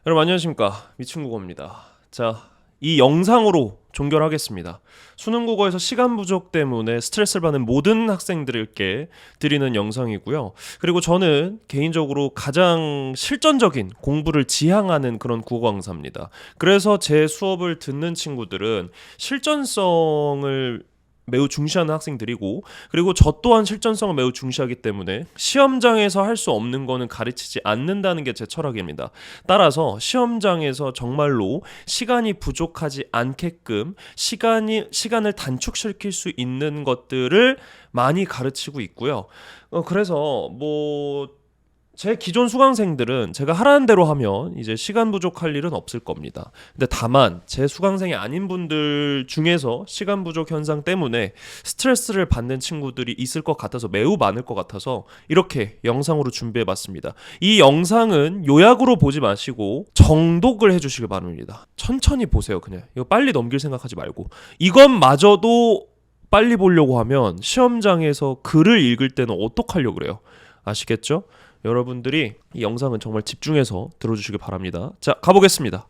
여러분 안녕하십니까, 미친국어입니다. 자, 이 영상으로 종결하겠습니다. 수능국어에서 시간 부족 때문에 스트레스를 받는 모든 학생들께 드리는 영상이고요. 그리고 저는 개인적으로 가장 실전적인 공부를 지향하는 그런 국어 강사입니다. 그래서 제 수업을 듣는 친구들은 실전성을 매우 중시하는 학생들이고, 그리고 저 또한 실전성을 매우 중시하기 때문에 시험장에서 할 수 없는 거는 가르치지 않는다는 게 제 철학입니다. 따라서 시험장에서 정말로 시간이 부족하지 않게끔 시간을 단축시킬 수 있는 것들을 많이 가르치고 있고요. 그래서 제 기존 수강생들은 제가 하라는 대로 하면 이제 시간 부족할 일은 없을 겁니다. 근데 다만 제 수강생이 아닌 분들 중에서 시간 부족 현상 때문에 스트레스를 받는 친구들이 있을 것 같아서, 매우 많을 것 같아서 이렇게 영상으로 준비해 봤습니다. 이 영상은 요약으로 보지 마시고 정독을 해 주시길 바랍니다. 천천히 보세요. 그냥 이거 빨리 넘길 생각하지 말고. 이것마저도 빨리 보려고 하면 시험장에서 글을 읽을 때는 어떡하려고 그래요? 아시겠죠? 여러분들이 이 영상은 정말 집중해서 들어주시길 바랍니다. 자, 가보겠습니다.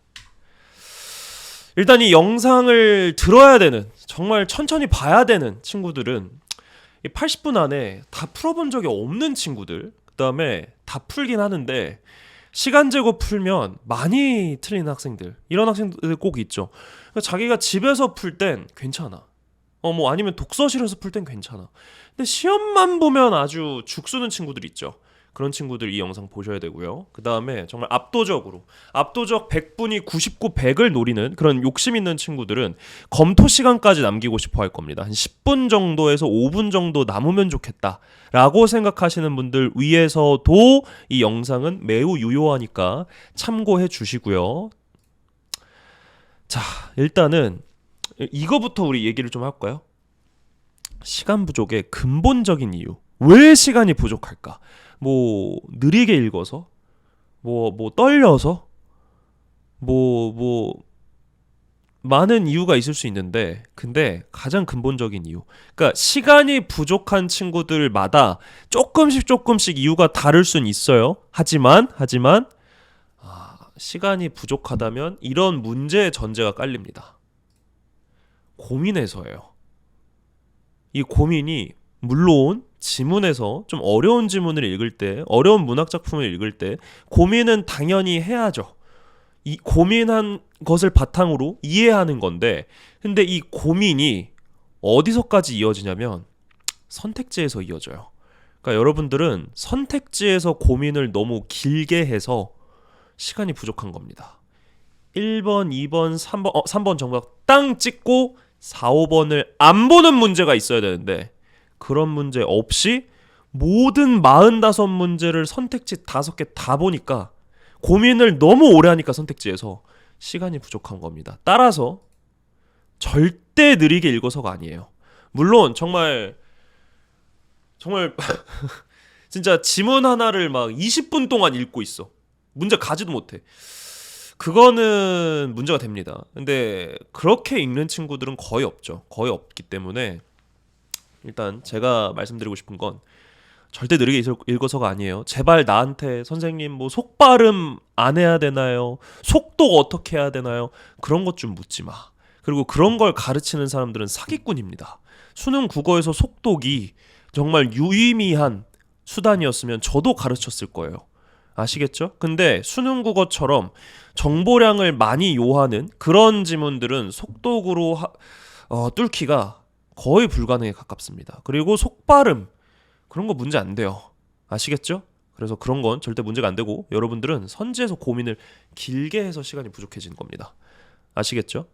일단 이 영상을 들어야 되는, 정말 천천히 봐야 되는 친구들은 80분 안에 다 풀어본 적이 없는 친구들, 그 다음에 다 풀긴 하는데 시간 재고 풀면 많이 틀리는 학생들, 이런 학생들 꼭 있죠. 그러니까 자기가 집에서 풀 땐 괜찮아. 아니면 독서실에서 풀 땐 괜찮아. 근데 시험만 보면 아주 죽쓰는 친구들 있죠. 그런 친구들 이 영상 보셔야 되고요. 그 다음에 정말 압도적 100분이 99, 100을 노리는 그런 욕심 있는 친구들은 검토 시간까지 남기고 싶어 할 겁니다. 한 10분 정도에서 5분 정도 남으면 좋겠다 라고 생각하시는 분들 위해서도 이 영상은 매우 유효하니까 참고해 주시고요. 자, 일단은 이거부터 우리 얘기를 좀 할까요? 시간 부족의 근본적인 이유. 왜 시간이 부족할까? 느리게 읽어서, 떨려서, 많은 이유가 있을 수 있는데, 근데 가장 근본적인 이유. 그러니까 시간이 부족한 친구들마다 조금씩 이유가 다를 순 있어요. 하지만, 시간이 부족하다면 이런 문제의 전제가 깔립니다. 고민해서예요. 이 고민이 물론 지문에서 좀 어려운 지문을 읽을 때, 어려운 문학 작품을 읽을 때 고민은 당연히 해야죠. 이 고민한 것을 바탕으로 이해하는 건데, 근데 이 고민이 어디서까지 이어지냐면 선택지에서 이어져요. 그러니까 여러분들은 선택지에서 고민을 너무 길게 해서 시간이 부족한 겁니다. 1번, 2번, 3번 정답 땅 찍고 4, 5번을 안 보는 문제가 있어야 되는데, 그런 문제 없이 모든 45문제를 선택지 5개 다 보니까 고민을 너무 오래 하니까 선택지에서 시간이 부족한 겁니다. 따라서 절대 느리게 읽어서가 아니에요. 물론 정말 진짜 지문 하나를 막 20분 동안 읽고 있어. 문제 가지도 못해. 그거는 문제가 됩니다. 근데 그렇게 읽는 친구들은 거의 없죠. 거의 없기 때문에 일단 제가 말씀드리고 싶은 건 절대 느리게 읽어서가 아니에요. 제발 나한테 선생님 속발음 안 해야 되나요? 속독 어떻게 해야 되나요? 그런 것 좀 묻지 마. 그리고 그런 걸 가르치는 사람들은 사기꾼입니다. 수능 국어에서 속독이 정말 유의미한 수단이었으면 저도 가르쳤을 거예요. 아시겠죠? 근데 수능 국어처럼 정보량을 많이 요하는 그런 지문들은 속독으로 뚫기가 거의 불가능에 가깝습니다. 그리고 속발음, 그런 거 문제 안 돼요. 아시겠죠? 그래서 그런 건 절대 문제가 안 되고, 여러분들은 선지에서 고민을 길게 해서 시간이 부족해지는 겁니다. 아시겠죠?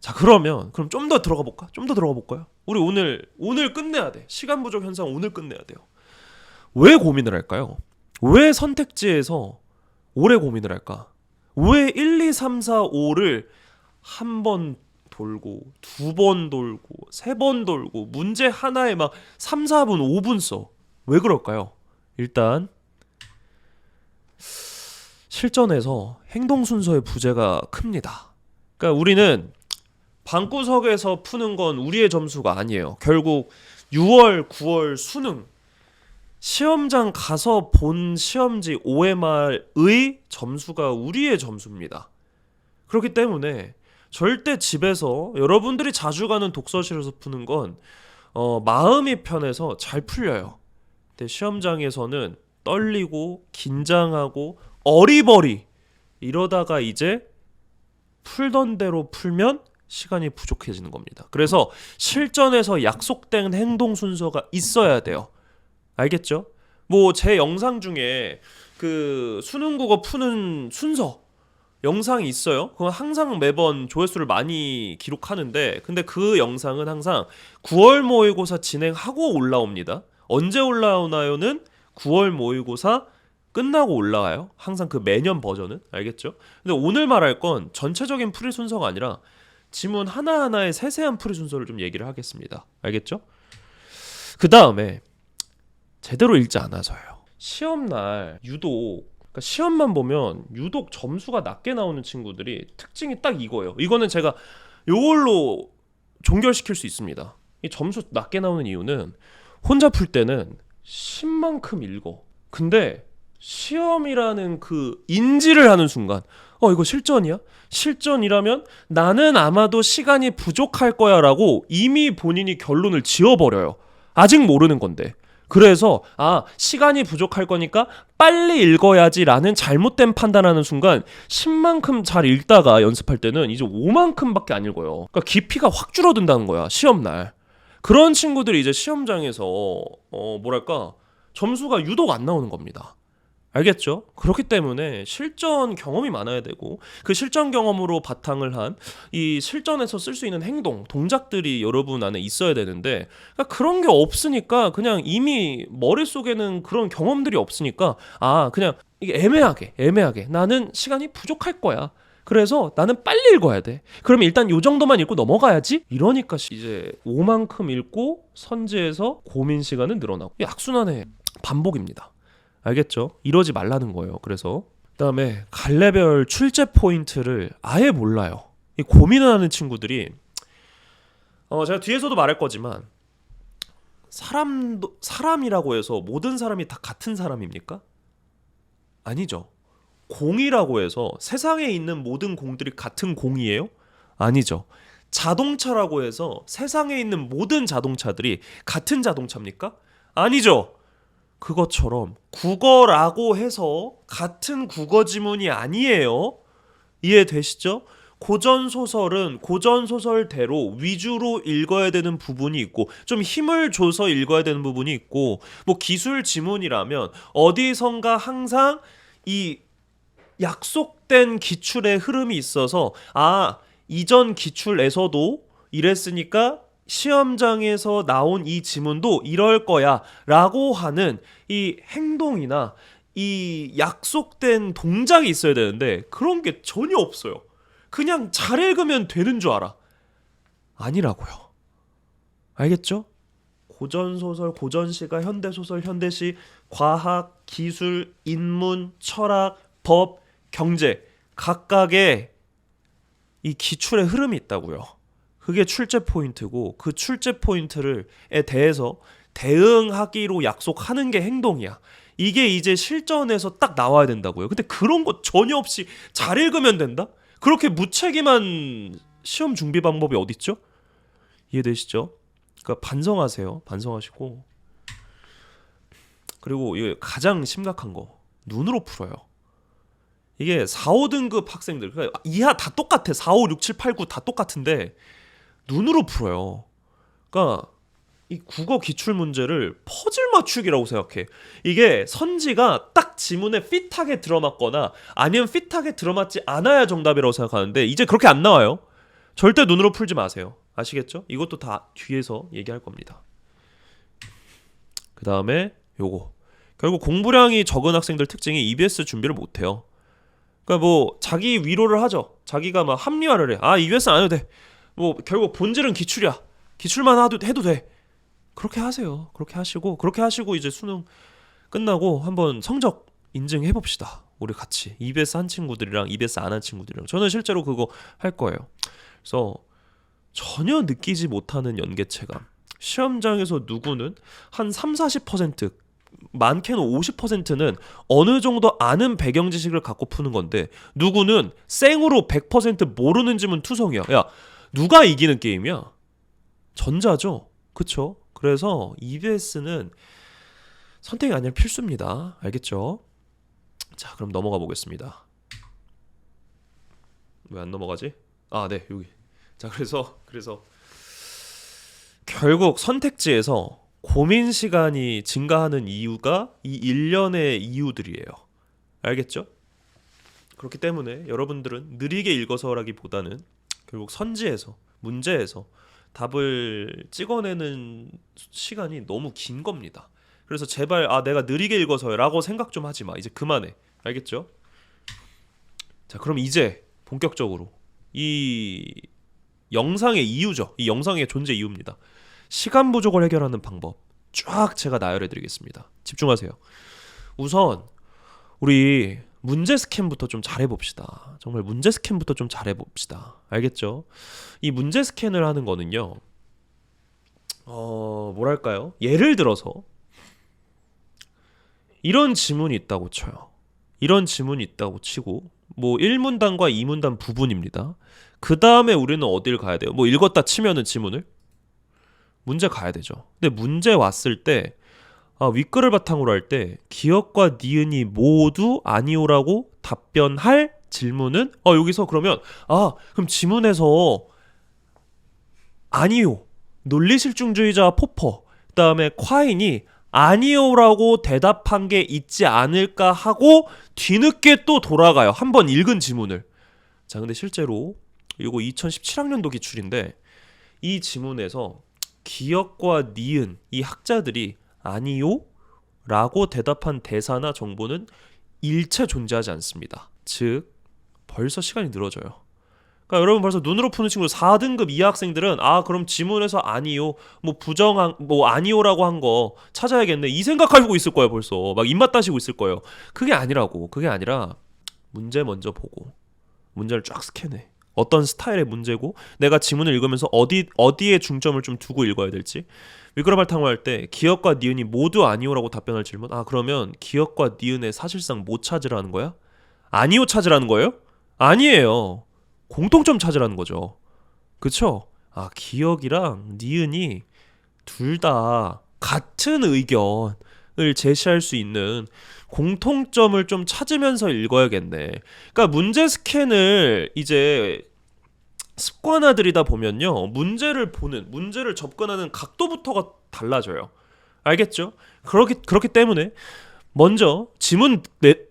자, 그럼 좀 더 들어가 볼까? 좀 더 들어가 볼까요? 우리 오늘 끝내야 돼. 시간 부족 현상 오늘 끝내야 돼요. 왜 고민을 할까요? 왜 선택지에서 오래 고민을 할까? 왜 1, 2, 3, 4, 5를 한 번 돌고, 두 번 돌고, 세 번 돌고, 문제 하나에 막 3, 4분, 5분 써? 왜 그럴까요? 일단 실전에서 행동 순서의 부재가 큽니다. 그러니까 우리는 방구석에서 푸는 건 우리의 점수가 아니에요. 결국 6월, 9월 수능, 시험장 가서 본 시험지 OMR의 점수가 우리의 점수입니다. 그렇기 때문에 절대 집에서 여러분들이 자주 가는 독서실에서 푸는 건 마음이 편해서 잘 풀려요. 근데 시험장에서는 떨리고 긴장하고 어리버리 이러다가 이제 풀던 대로 풀면 시간이 부족해지는 겁니다. 그래서 실전에서 약속된 행동 순서가 있어야 돼요. 알겠죠? 뭐 제 영상 중에 그 수능 국어 푸는 순서 영상이 있어요. 그건 항상 매번 조회수를 많이 기록하는데, 근데 그 영상은 항상 9월 모의고사 진행하고 올라옵니다. 언제 올라오나요는 9월 모의고사 끝나고 올라와요. 항상 그 매년 버전은. 알겠죠? 근데 오늘 말할 건 전체적인 풀이 순서가 아니라 지문 하나하나의 세세한 풀이 순서를 좀 얘기를 하겠습니다. 알겠죠? 그 다음에 제대로 읽지 않아서요. 시험날 유독, 그러니까 시험만 보면 유독 점수가 낮게 나오는 친구들이 특징이 딱 이거예요. 이거는 제가 요걸로 종결시킬 수 있습니다. 이 점수 낮게 나오는 이유는 혼자 풀 때는 신만큼 읽어. 근데 시험이라는 그 인지를 하는 순간 이거 실전이야? 실전이라면 나는 아마도 시간이 부족할 거야 라고 이미 본인이 결론을 지어버려요. 아직 모르는 건데. 그래서 시간이 부족할 거니까 빨리 읽어야지 라는 잘못된 판단하는 순간 10만큼 잘 읽다가 연습할 때는 이제 5만큼밖에 안 읽어요. 그러니까 깊이가 확 줄어든다는 거야, 시험날. 그런 친구들이 이제 시험장에서 뭐랄까 점수가 유독 안 나오는 겁니다. 알겠죠? 그렇기 때문에 실전 경험이 많아야 되고, 그 실전 경험으로 바탕을 한 이 실전에서 쓸 수 있는 행동, 동작들이 여러분 안에 있어야 되는데, 그러니까 그런 게 없으니까 그냥 이미 머릿속에는 그런 경험들이 없으니까 그냥 이게 애매하게 나는 시간이 부족할 거야. 그래서 나는 빨리 읽어야 돼. 그러면 일단 요 정도만 읽고 넘어가야지. 이러니까 이제 5만큼 읽고 선지에서 고민 시간은 늘어나고, 이 악순환의 반복입니다. 알겠죠? 이러지 말라는 거예요. 그래서 그다음에 갈래별 출제 포인트를 아예 몰라요. 이 고민을 하는 친구들이 제가 뒤에서도 말할 거지만 사람이라고 해서 모든 사람이 다 같은 사람입니까? 아니죠. 공이라고 해서 세상에 있는 모든 공들이 같은 공이에요? 아니죠. 자동차라고 해서 세상에 있는 모든 자동차들이 같은 자동차입니까? 아니죠. 그것처럼 국어라고 해서 같은 국어 지문이 아니에요. 이해되시죠? 고전소설은 고전소설대로 위주로 읽어야 되는 부분이 있고, 좀 힘을 줘서 읽어야 되는 부분이 있고, 뭐 기술 지문이라면 어디선가 항상 이 약속된 기출의 흐름이 있어서 이전 기출에서도 이랬으니까 시험장에서 나온 이 지문도 이럴 거야 라고 하는 이 행동이나 이 약속된 동작이 있어야 되는데, 그런 게 전혀 없어요. 그냥 잘 읽으면 되는 줄 알아. 아니라고요. 알겠죠? 고전소설, 고전시가 현대소설, 현대시, 과학, 기술, 인문, 철학, 법, 경제, 각각의 이 기출의 흐름이 있다고요. 그게 출제 포인트고, 그 출제 포인트에 대해서 대응하기로 약속하는 게 행동이야. 이게 이제 실전에서 딱 나와야 된다고요. 근데 그런 거 전혀 없이 잘 읽으면 된다? 그렇게 무책임한 시험 준비 방법이 어딨죠? 이해되시죠? 그러니까 반성하세요. 반성하시고, 그리고 이게 가장 심각한 거, 눈으로 풀어요. 이게 4, 5등급 학생들, 그러니까 이하 다 똑같아. 4, 5, 6, 7, 8, 9 다 똑같은데 눈으로 풀어요. 그러니까 이 국어 기출 문제를 퍼즐 맞추기라고 생각해. 이게 선지가 딱 지문에 핏하게 들어맞거나 아니면 핏하게 들어맞지 않아야 정답이라고 생각하는데, 이제 그렇게 안 나와요. 절대 눈으로 풀지 마세요. 아시겠죠? 이것도 다 뒤에서 얘기할 겁니다. 그 다음에 요거, 결국 공부량이 적은 학생들 특징이 EBS 준비를 못해요. 그러니까 뭐 자기 위로를 하죠. 자기가 막 합리화를 해. EBS 안 해도 돼. 뭐 결국 본질은 기출이야. 기출만 해도 돼. 그렇게 하세요. 그렇게 하시고 이제 수능 끝나고 한번 성적 인증해 봅시다. 우리 같이 EBS 한 친구들이랑 EBS 안 한 친구들이랑. 저는 실제로 그거 할 거예요. 그래서 전혀 느끼지 못하는 연계체감. 시험장에서 누구는 한 3, 40% 많게는 50%는 어느 정도 아는 배경 지식을 갖고 푸는 건데 누구는 생으로 100% 모르는 지문 투성이야. 야, 누가 이기는 게임이야? 전자죠. 그쵸? 그래서 EBS는 선택이 아니라 필수입니다. 알겠죠? 자, 그럼 넘어가 보겠습니다. 왜 안 넘어가지? 아, 네, 여기. 자, 그래서 결국 선택지에서 고민 시간이 증가하는 이유가 이 일련의 이유들이에요. 알겠죠? 그렇기 때문에 여러분들은 느리게 읽어서라기보다는 결국 선지에서 문제에서 답을 찍어내는 시간이 너무 긴 겁니다. 그래서 제발 내가 느리게 읽어서라고 생각 좀 하지 마. 이제 그만해. 알겠죠? 자, 그럼 이제 본격적으로 이 영상의 이유죠. 이 영상의 존재 이유입니다. 시간 부족을 해결하는 방법 쫙 제가 나열해 드리겠습니다. 집중하세요. 우선 우리 문제 스캔부터 좀 잘해봅시다. 정말 문제 스캔부터 좀 잘해봅시다. 알겠죠? 이 문제 스캔을 하는 거는요, 뭐랄까요? 예를 들어서 이런 지문이 있다고 쳐요. 이런 지문이 있다고 치고 뭐 1문단과 2문단 부분입니다. 그 다음에 우리는 어딜 가야 돼요? 뭐 읽었다 치면은 지문을 문제 가야 되죠. 근데 문제 왔을 때 윗글을 바탕으로 할 때 기억과 니은이 모두 아니오라고 답변할 질문은 여기서 그러면 그럼 지문에서 아니오 논리실중주의자 포퍼 그다음에 콰인이 아니오라고 대답한 게 있지 않을까 하고 뒤늦게 또 돌아가요. 한번 읽은 지문을. 자, 근데 실제로 이거 2017학년도 기출인데 이 지문에서 기억과 니은 이 학자들이 아니요 라고 대답한 대사나 정보는 일체 존재하지 않습니다. 즉 벌써 시간이 늘어져요. 그러니까 여러분 벌써 눈으로 푸는 친구들 4등급 이하 학생들은 그럼 지문에서 아니요 뭐 부정한 뭐 아니요라고 한 거 찾아야겠네 이 생각하고 있을 거예요. 벌써 막 입맛 따시고 있을 거예요. 그게 아니라고. 그게 아니라 문제 먼저 보고 문제를 쫙 스캔해. 어떤 스타일의 문제고 내가 지문을 읽으면서 어디에 중점을 좀 두고 읽어야 될지. 위그라발탕을 할 때 기억과 니은이 모두 아니오라고 답변할 질문. 그러면 기억과 니은에 사실상 뭐 찾으라는 거야? 아니오 찾으라는 거예요? 아니에요. 공통점 찾으라는 거죠. 그쵸? 기억이랑 니은이 둘 다 같은 의견을 제시할 수 있는 공통점을 좀 찾으면서 읽어야겠네. 그러니까 문제 스캔을 이제 습관화들이다 보면요, 문제를 접근하는 각도부터가 달라져요. 알겠죠? 그렇기 때문에 먼저 지문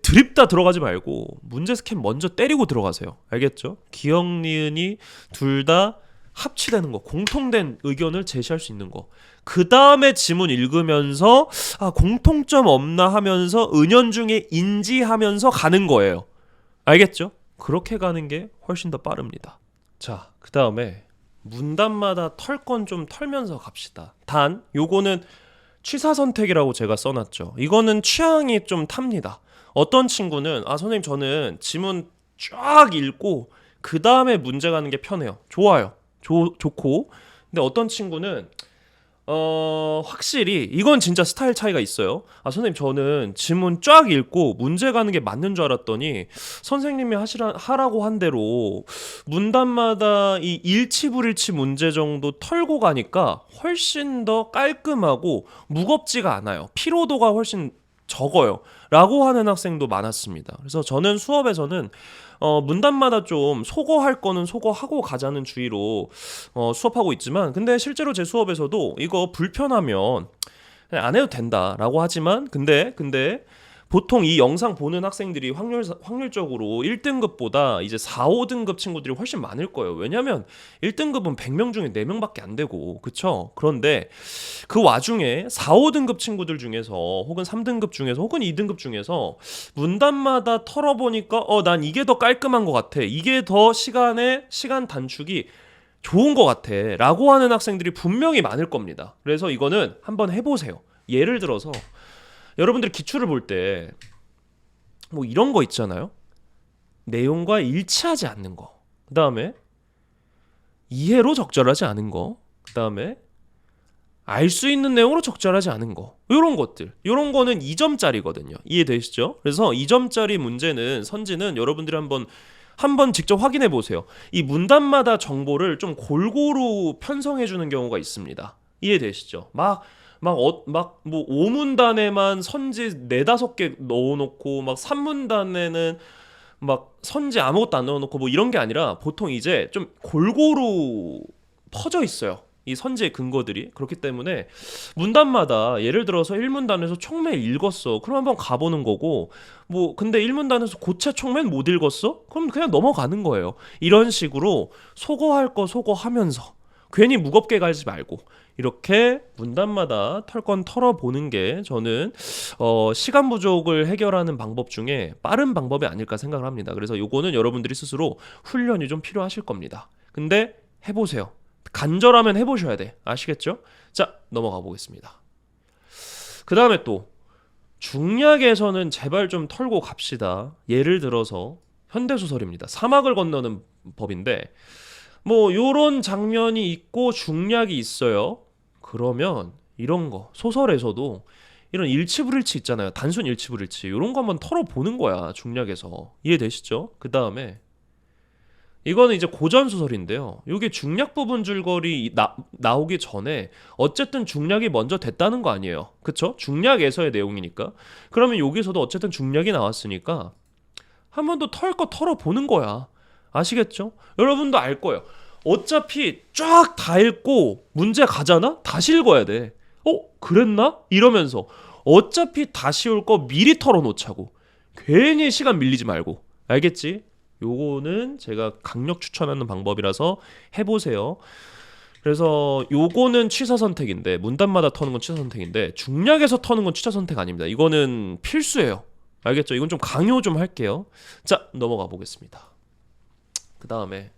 드립다 들어가지 말고 문제 스캔 먼저 때리고 들어가세요. 알겠죠? 기억, 니은이 둘 다 합치되는 거, 공통된 의견을 제시할 수 있는 거. 그 다음에 지문 읽으면서 공통점 없나 하면서 은연중에 인지하면서 가는 거예요. 알겠죠? 그렇게 가는 게 훨씬 더 빠릅니다. 자, 그 다음에 문단마다 털 건 좀 털면서 갑시다. 단 요거는 취사 선택이라고 제가 써놨죠. 이거는 취향이 좀 탑니다. 어떤 친구는 선생님 저는 지문 쫙 읽고 그 다음에 문제 가는 게 편해요. 좋아요. 좋고. 근데 어떤 친구는 확실히 이건 진짜 스타일 차이가 있어요. 선생님 저는 지문 쫙 읽고 문제 가는 게 맞는 줄 알았더니 선생님이 하라고 한 대로 문단마다 이 일치불일치 문제 정도 털고 가니까 훨씬 더 깔끔하고 무겁지가 않아요. 피로도가 훨씬 적어요 라고 하는 학생도 많았습니다. 그래서 저는 수업에서는 문단마다 좀 소거할 거는 소거하고 가자는 주의로 수업하고 있지만, 근데 실제로 제 수업에서도 이거 불편하면 안 해도 된다라고 하지만 근데 보통 이 영상 보는 학생들이 확률적으로 1등급보다 이제 4, 5등급 친구들이 훨씬 많을 거예요. 왜냐면 1등급은 100명 중에 4명밖에 안 되고, 그쵸? 그런데 그 와중에 4, 5등급 친구들 중에서 혹은 3등급 중에서 혹은 2등급 중에서 문단마다 털어보니까 난 이게 더 깔끔한 것 같아. 이게 더 시간 단축이 좋은 것 같아 라고 하는 학생들이 분명히 많을 겁니다. 그래서 이거는 한번 해보세요. 예를 들어서 여러분들이 기출을 볼 때 뭐 이런 거 있잖아요. 내용과 일치하지 않는 거. 그다음에 이해로 적절하지 않은 거. 그다음에 알 수 있는 내용으로 적절하지 않은 거, 요런 것들, 요런 거는 2점짜리거든요. 이해되시죠? 그래서 2점짜리 문제는 선지는 여러분들이 한번 직접 확인해 보세요. 이 문단마다 정보를 좀 골고루 편성해 주는 경우가 있습니다. 이해되시죠? 막 뭐 5문단에만 선지 4-5개 넣어놓고 막 3문단에는 막 선지 아무것도 안 넣어놓고 뭐 이런 게 아니라 보통 이제 좀 골고루 퍼져 있어요. 이 선지의 근거들이. 그렇기 때문에 문단마다 예를 들어서 1문단에서 총매 읽었어. 그럼 한번 가보는 거고, 뭐 근데 1문단에서 고체 총매 못 읽었어? 그럼 그냥 넘어가는 거예요. 이런 식으로 소거할 거 소거하면서 괜히 무겁게 가지 말고 이렇게 문단마다 털 건 털어보는 게 저는 시간 부족을 해결하는 방법 중에 빠른 방법이 아닐까 생각을 합니다. 그래서 요거는 여러분들이 스스로 훈련이 좀 필요하실 겁니다. 근데 해보세요. 간절하면 해보셔야 돼. 아시겠죠? 자, 넘어가 보겠습니다. 그 다음에 또 중략에서는 제발 좀 털고 갑시다. 예를 들어서 현대소설입니다. 사막을 건너는 법인데 뭐 요런 장면이 있고 중략이 있어요. 그러면 이런 거 소설에서도 이런 일치불일치 있잖아요. 단순 일치불일치 이런 거 한번 털어보는 거야. 중략에서. 이해되시죠? 그 다음에 이거는 이제 고전 소설인데요. 이게 중략 부분 줄거리 나오기 전에 어쨌든 중략이 먼저 됐다는 거 아니에요. 그쵸? 중략에서의 내용이니까. 그러면 여기서도 어쨌든 중략이 나왔으니까 한 번 더 털 거 털어보는 거야. 아시겠죠? 여러분도 알 거예요. 어차피 쫙 다 읽고 문제 가잖아? 다시 읽어야 돼. 그랬나? 이러면서 어차피 다시 올 거 미리 털어놓자고. 괜히 시간 밀리지 말고. 알겠지? 요거는 제가 강력 추천하는 방법이라서 해보세요. 그래서 요거는 취사 선택인데, 문단마다 터는 건 취사 선택인데 중략에서 터는 건 취사 선택 아닙니다. 이거는 필수예요. 알겠죠? 이건 좀 강요 좀 할게요. 자, 넘어가 보겠습니다. 그 다음에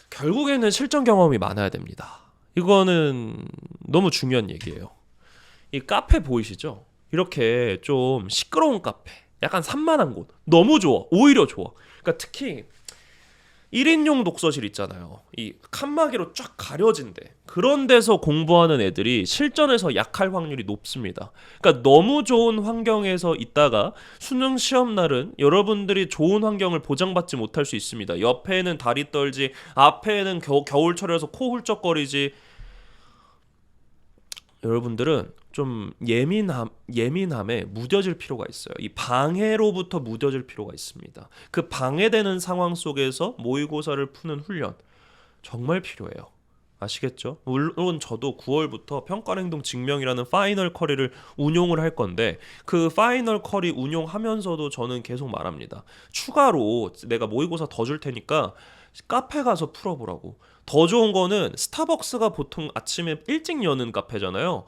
결국에는 실전 경험이 많아야 됩니다. 이거는 너무 중요한 얘기예요. 이 카페 보이시죠? 이렇게 좀 시끄러운 카페, 약간 산만한 곳 너무 좋아. 오히려 좋아. 그러니까 특히 1인용 독서실 있잖아요. 이 칸막이로 쫙 가려진 데, 그런 데서 공부하는 애들이 실전에서 약할 확률이 높습니다. 그러니까 너무 좋은 환경에서 있다가 수능 시험 날은 여러분들이 좋은 환경을 보장받지 못할 수 있습니다. 옆에는 다리 떨지, 앞에는 겨울철이라서 코 훌쩍거리지. 여러분들은 좀 예민함에 무뎌질 필요가 있어요. 이 방해로부터 무뎌질 필요가 있습니다. 그 방해되는 상황 속에서 모의고사를 푸는 훈련 정말 필요해요. 아시겠죠? 물론 저도 9월부터 평가행동 증명이라는 파이널 커리를 운용을 할 건데, 그 파이널 커리 운용하면서도 저는 계속 말합니다. 추가로 내가 모의고사 더 줄 테니까 카페 가서 풀어보라고. 더 좋은 거는 스타벅스가 보통 아침에 일찍 여는 카페잖아요.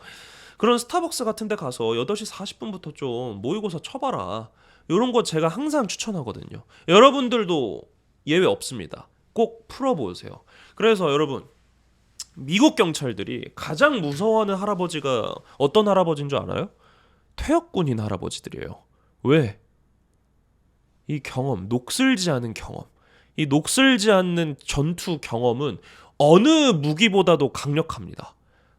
그런 스타벅스 같은 데 가서 8시 40분부터 좀 모의고사 쳐봐라. 이런 거 제가 항상 추천하거든요. 여러분들도 예외 없습니다. 꼭 풀어보세요. 그래서 여러분, 미국 경찰들이 가장 무서워하는 할아버지가 어떤 할아버지인 줄 알아요? 퇴역군인 할아버지들이에요. 왜? 이 경험, 녹슬지 않은 경험, 이 녹슬지 않는 전투 경험은 어느 무기보다도 강력합니다.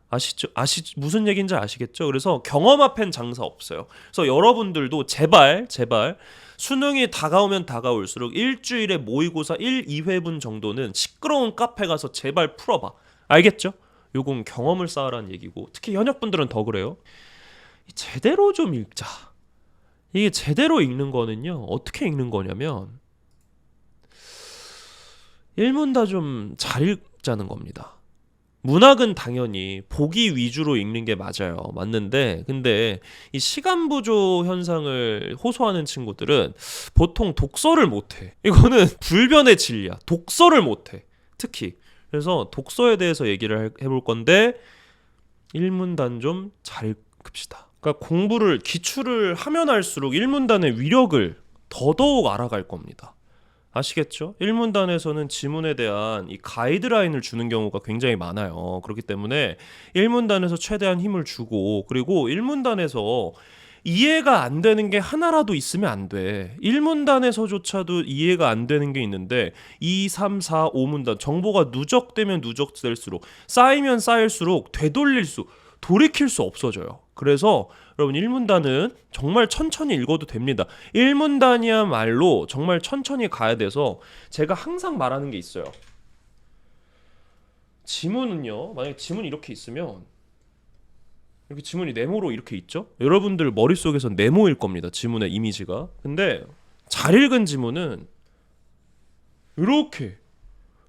아시죠? 무슨 얘기인지 아시겠죠? 그래서 경험 앞엔 장사 없어요. 그래서 여러분들도 제발 수능이 다가오면 다가올수록 일주일에 모의고사 1, 2회분 정도는 시끄러운 카페 가서 제발 풀어봐. 알겠죠? 요건 경험을 쌓으라는 얘기고, 특히 현역분들은 더 그래요. 제대로 좀 읽자. 이게 제대로 읽는 거는요, 어떻게 읽는 거냐면 1문 다 좀 잘 읽자는 겁니다. 문학은 당연히 보기 위주로 읽는 게 맞는데, 근데 이 시간 부족 현상을 호소하는 친구들은 보통 독서를 못해. 이거는 불변의 진리야. 독서를 못해. 특히. 그래서 독서에 대해서 얘기를 해볼 건데 1문단 좀 잘 읽읍시다. 그러니까 공부를, 기출을 하면 할수록 1문단의 위력을 더더욱 알아갈 겁니다. 아시겠죠? 1문단에서는 지문에 대한 이 가이드라인을 주는 경우가 굉장히 많아요. 그렇기 때문에 1문단에서 최대한 힘을 주고, 그리고 1문단에서 이해가 안 되는 게 하나라도 있으면 안 돼. 1문단에서조차도 이해가 안 되는 게 있는데 2, 3, 4, 5문단 정보가 누적되면 누적될수록 쌓이면 쌓일수록 돌이킬 수 없어져요. 그래서 여러분 1문단은 정말 천천히 읽어도 됩니다. 1문단이야말로 정말 천천히 가야 돼서 제가 항상 말하는 게 있어요. 지문은요. 만약에 지문이 이렇게 있으면 이렇게 지문이 네모로 이렇게 있죠? 여러분들 머릿속에서 네모일 겁니다. 지문의 이미지가. 근데 잘 읽은 지문은 이렇게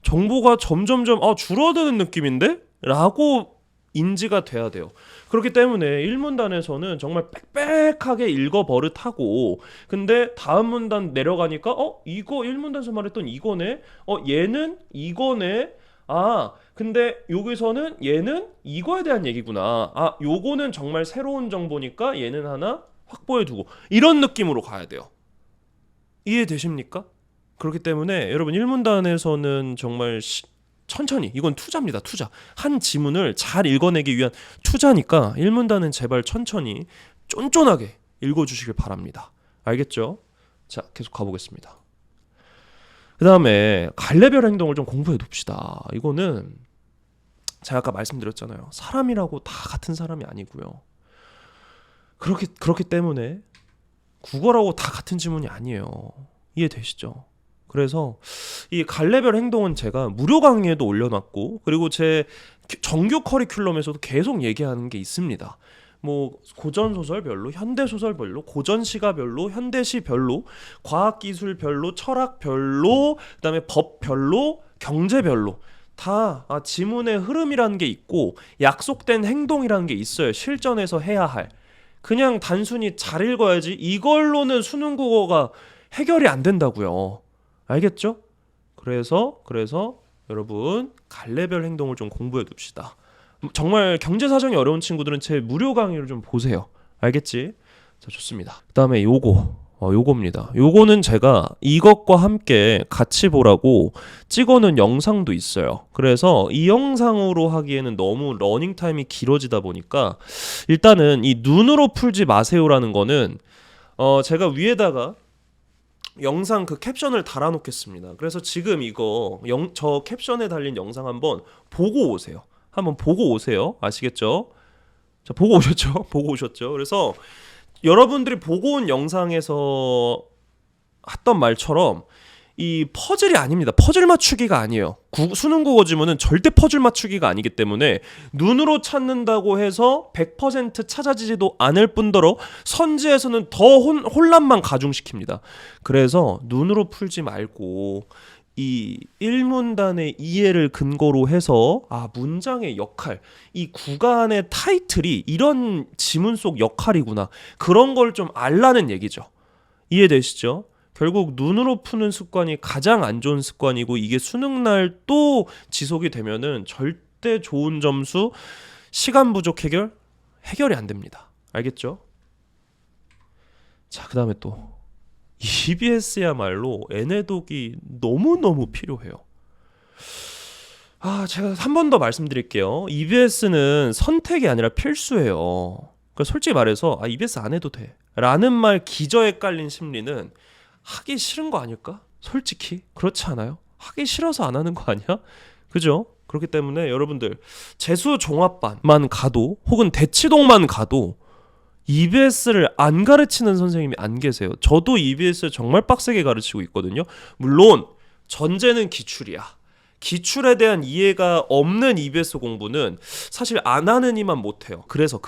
정보가 점점점 줄어드는 느낌인데? 라고 인지가 돼야 돼요. 그렇기 때문에 1문단에서는 정말 빽빽하게 읽어 버릇하고 근데 다음 문단 내려가니까 이거 1문단에서 말했던 이거네? 얘는 이거네? 근데 여기서는 얘는 이거에 대한 얘기구나. 요거는 정말 새로운 정보니까 얘는 하나 확보해 두고 이런 느낌으로 가야 돼요. 이해되십니까? 그렇기 때문에 여러분 1문단에서는 정말 천천히 이건 투자입니다. 투자. 한 지문을 잘 읽어내기 위한 투자니까 1문단은 제발 천천히 쫀쫀하게 읽어주시길 바랍니다. 알겠죠? 자, 계속 가보겠습니다. 그 다음에 갈래별 행동을 좀 공부해 둡시다. 이거는 제가 아까 말씀드렸잖아요. 사람이라고 다 같은 사람이 아니고요. 그렇기 때문에 국어라고 다 같은 지문이 아니에요. 이해되시죠? 그래서 이 갈래별 행동은 제가 무료 강의에도 올려놨고 그리고 제 정규 커리큘럼에서도 계속 얘기하는 게 있습니다. 뭐 고전소설별로, 현대소설별로, 고전시가별로, 현대시별로, 과학기술별로, 철학별로, 그다음에 법별로, 경제별로 다 지문의 흐름이라는 게 있고 약속된 행동이라는 게 있어요. 실전에서 해야 할. 그냥 단순히 잘 읽어야지 이걸로는 수능 국어가 해결이 안 된다고요. 알겠죠? 그래서 여러분 갈래별 행동을 좀 공부해 둡시다. 정말 경제 사정이 어려운 친구들은 제 무료 강의를 좀 보세요. 알겠지? 자, 좋습니다. 그다음에 요겁니다. 요거는 제가 이것과 함께 같이 보라고 찍어놓은 영상도 있어요. 그래서 이 영상으로 하기에는 너무 러닝 타임이 길어지다 보니까 일단은 이 눈으로 풀지 마세요라는 거는 제가 위에다가 영상 그 캡션을 달아놓겠습니다. 그래서 지금 이거 저 캡션에 달린 영상 한번 보고 오세요. 아시겠죠? 자, 보고 오셨죠? 그래서 여러분들이 보고 온 영상에서 했던 말처럼 이 퍼즐이 아닙니다. 퍼즐 맞추기가 아니에요. 수능 국어 지문은 절대 퍼즐 맞추기가 아니기 때문에 눈으로 찾는다고 해서 100% 찾아지지도 않을 뿐더러 선지에서는 더 혼란만 가중시킵니다. 그래서 눈으로 풀지 말고 이 1문단의 이해를 근거로 해서 문장의 역할, 이 구간의 타이틀이 이런 지문 속 역할이구나. 그런 걸 좀 알라는 얘기죠. 이해되시죠? 결국 눈으로 푸는 습관이 가장 안 좋은 습관이고 이게 수능날 또 지속이 되면은 절대 좋은 점수, 시간 부족 해결이 안 됩니다. 알겠죠? 자, 그 다음에 또 EBS야말로 애내독이 너무너무 필요해요. 제가 한 번 더 말씀드릴게요. EBS는 선택이 아니라 필수예요. 그러니까 솔직히 말해서 EBS 안 해도 돼 라는 말 기저에 깔린 심리는 하기 싫은 거 아닐까? 솔직히 그렇지 않아요? 하기 싫어서 안 하는 거 아니야? 그죠? 그렇기 때문에 여러분들 재수 종합반만 가도 혹은 대치동만 가도 EBS를 안 가르치는 선생님이 안 계세요. 저도 EBS 정말 빡세게 가르치고 있거든요. 물론 전제는 기출이야. 기출에 대한 이해가 없는 EBS 공부는 사실 안 하는 이만 못해요. 그래서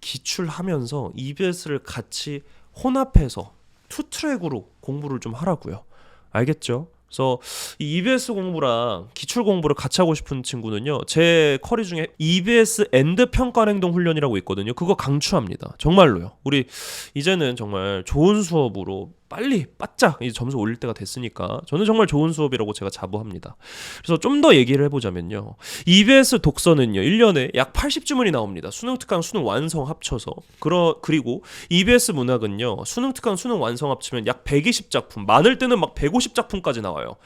기출하면서 EBS를 같이 혼합해서 투트랙으로 공부를 좀 하라고요. 알겠죠? 그래서 이 EBS 공부랑 기출 공부를 같이 하고 싶은 친구는요. 제 커리 중에 EBS 엔드 평가 행동 훈련이라고 있거든요. 그거 강추합니다. 정말로요. 우리 이제는 정말 좋은 수업으로 빨리 바짝 이제 점수 올릴 때가 됐으니까 저는 정말 좋은 수업이라고 제가 자부합니다. 그래서 좀 더 얘기를 해보자면요. EBS 독서는요 1년에 약 80주문이 나옵니다. 수능 특강 수능 완성 합쳐서. 그리고 EBS 문학은요 수능 특강 수능 완성 합치면 약 120작품, 많을 때는 막 150작품까지 나와요.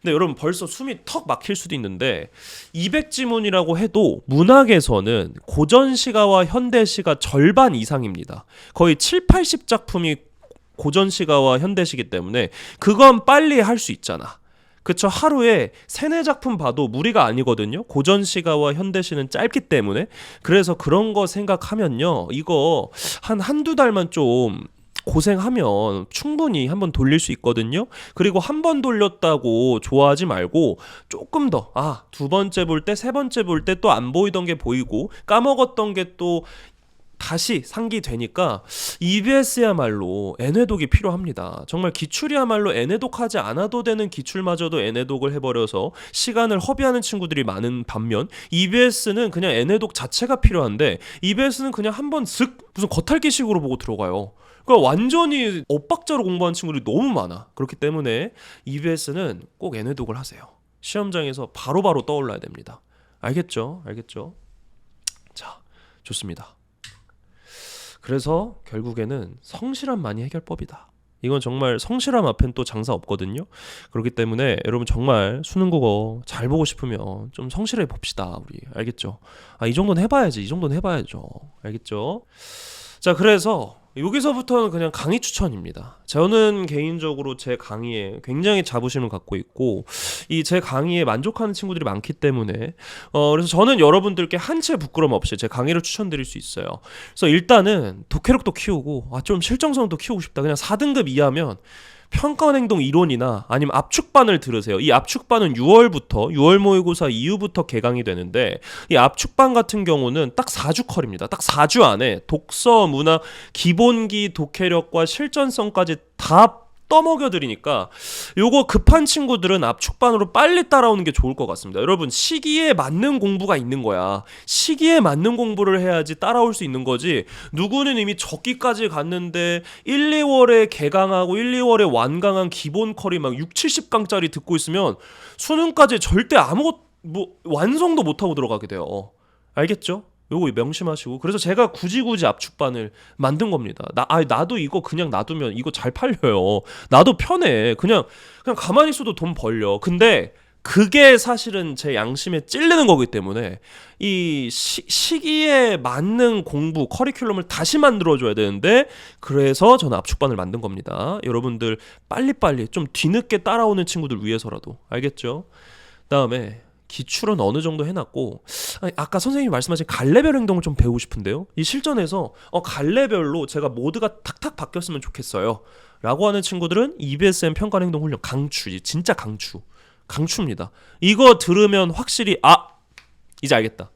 근데 여러분 벌써 숨이 턱 막힐 수도 있는데 200지문이라고 해도 문학에서는 고전시가와 현대시가 절반 이상입니다. 거의 7, 80작품이 고전시가와 현대시기 때문에 그건 빨리 할 수 있잖아. 그쵸? 하루에 3-4작품 봐도 무리가 아니거든요. 고전시가와 현대시는 짧기 때문에. 그래서 그런 거 생각하면요 이거 한두 달만 좀 고생하면 충분히 한번 돌릴 수 있거든요. 그리고 한 번 돌렸다고 좋아하지 말고 조금 더 두 번째 볼 때, 세 번째 볼 때 또 안 보이던 게 보이고 까먹었던 게 또 다시 상기되니까 EBS야말로 N회독이 필요합니다. 정말 기출이야말로 N회독하지 않아도 되는 기출마저도 N회독을 해버려서 시간을 허비하는 친구들이 많은 반면 EBS는 그냥 N회독 자체가 필요한데 EBS는 그냥 한번 슥 무슨 겉핥기식으로 보고 들어가요. 그러니까 완전히 엇박자로 공부하는 친구들이 너무 많아. 그렇기 때문에 EBS는 꼭 N회독을 하세요. 시험장에서 바로바로 떠올라야 됩니다. 알겠죠? 자, 좋습니다. 그래서 결국에는 성실함만이 해결법이다. 이건 정말 성실함 앞엔 또 장사 없거든요. 그렇기 때문에 여러분 정말 수능국어 잘 보고 싶으면 좀 성실해 봅시다. 우리 알겠죠? 이 정도는 해봐야지. 이 정도는 해봐야죠. 알겠죠? 자, 그래서 여기서부터는 그냥 강의 추천입니다. 저는 개인적으로 제 강의에 굉장히 자부심을 갖고 있고 이 제 강의에 만족하는 친구들이 많기 때문에 그래서 저는 여러분들께 한 채 부끄럼 없이 제 강의를 추천드릴 수 있어요. 그래서 일단은 독해력도 키우고 좀 실정성도 키우고 싶다. 그냥 4등급 이하면 평가원행동 이론이나 아니면 압축반을 들으세요. 이 압축반은 6월 모의고사 이후부터 개강이 되는데 이 압축반 같은 경우는 딱 4주 컬입니다. 딱 4주 안에 독서, 문학, 기본기, 독해력과 실전성까지 다 떠먹여드리니까 요거 급한 친구들은 압축반으로 빨리 따라오는 게 좋을 것 같습니다. 여러분 시기에 맞는 공부가 있는 거야. 시기에 맞는 공부를 해야지 따라올 수 있는 거지. 누구는 이미 적기까지 갔는데 1, 2월에 개강하고 1, 2월에 완강한 기본 컬이 막 6, 70강짜리 듣고 있으면 수능까지 절대 완성도 못하고 들어가게 돼요. 알겠죠? 요거 명심하시고. 그래서 제가 굳이 압축반을 만든 겁니다. 나도 이거 그냥 놔두면 이거 잘 팔려요. 나도 편해. 그냥 가만히 있어도 돈 벌려. 근데 그게 사실은 제 양심에 찔리는 거기 때문에 이 시기에 맞는 공부 커리큘럼을 다시 만들어줘야 되는데 그래서 저는 압축반을 만든 겁니다. 여러분들 빨리빨리 좀 뒤늦게 따라오는 친구들 위해서라도. 알겠죠? 그다음에 기출은 어느 정도 해놨고 아까 선생님이 말씀하신 갈래별 행동을 좀 배우고 싶은데요. 이 실전에서 갈래별로 제가 모드가 탁탁 바뀌었으면 좋겠어요 라고 하는 친구들은 EBSM 평가행동 훈련 강추, 진짜 강추입니다. 이거 들으면 확실히 이제 알겠다.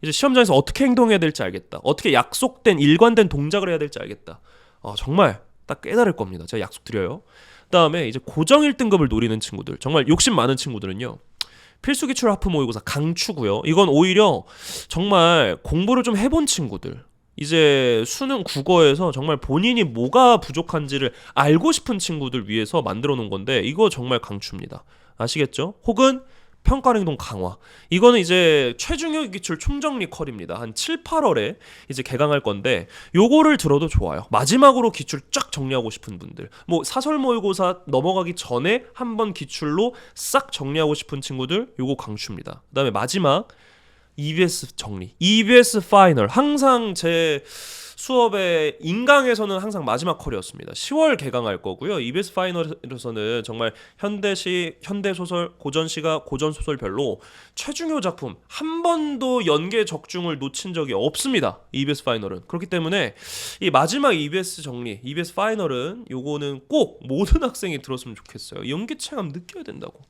이제 시험장에서 어떻게 행동해야 될지 알겠다. 어떻게 약속된 일관된 동작을 해야 될지 알겠다. 정말 딱 깨달을 겁니다. 제가 약속드려요. 그다음에 이제 고정 1등급을 노리는 친구들, 정말 욕심 많은 친구들은요, 필수기출 하프 모의고사 강추고요. 이건 오히려 정말 공부를 좀 해본 친구들, 이제 수능 국어에서 정말 본인이 뭐가 부족한지를 알고 싶은 친구들 위해서 만들어 놓은 건데 이거 정말 강추입니다. 아시겠죠? 혹은 평가행동 강화. 이거는 이제 최중요 기출 총정리 컬입니다. 한 7, 8월에 이제 개강할 건데 요거를 들어도 좋아요. 마지막으로 기출 쫙 정리하고 싶은 분들, 사설 모의고사 넘어가기 전에 한번 기출로 싹 정리하고 싶은 친구들 요거 강추입니다. 그다음에 마지막 EBS 정리, EBS 파이널. 항상 제 수업의 인강에서는 항상 마지막 컬이었습니다. 10월 개강할 거고요. EBS 파이널에서는 정말 현대시, 현대소설, 고전시가, 고전소설별로 최중요 작품 한 번도 연계 적중을 놓친 적이 없습니다. EBS 파이널은. 그렇기 때문에 이 마지막 EBS 정리, EBS 파이널은 요거는 꼭 모든 학생이 들었으면 좋겠어요. 연계 체감 느껴야 된다고.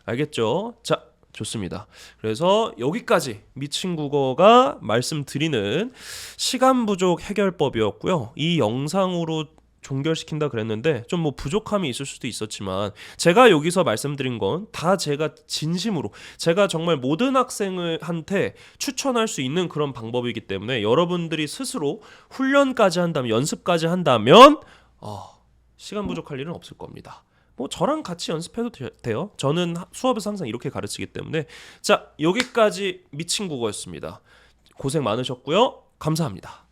알겠죠? 자, 좋습니다. 그래서 여기까지 미친 국어가 말씀드리는 시간 부족 해결법이었고요. 이 영상으로 종결시킨다 그랬는데 좀 부족함이 있을 수도 있었지만 제가 여기서 말씀드린 건 다 제가 진심으로, 제가 정말 모든 학생한테 추천할 수 있는 그런 방법이기 때문에 여러분들이 스스로 훈련까지 한다면, 연습까지 한다면 시간 부족할 일은 없을 겁니다. 뭐 저랑 같이 연습해도 돼요. 저는 수업에서 항상 이렇게 가르치기 때문에. 자, 여기까지 미친 국어였습니다. 고생 많으셨고요. 감사합니다.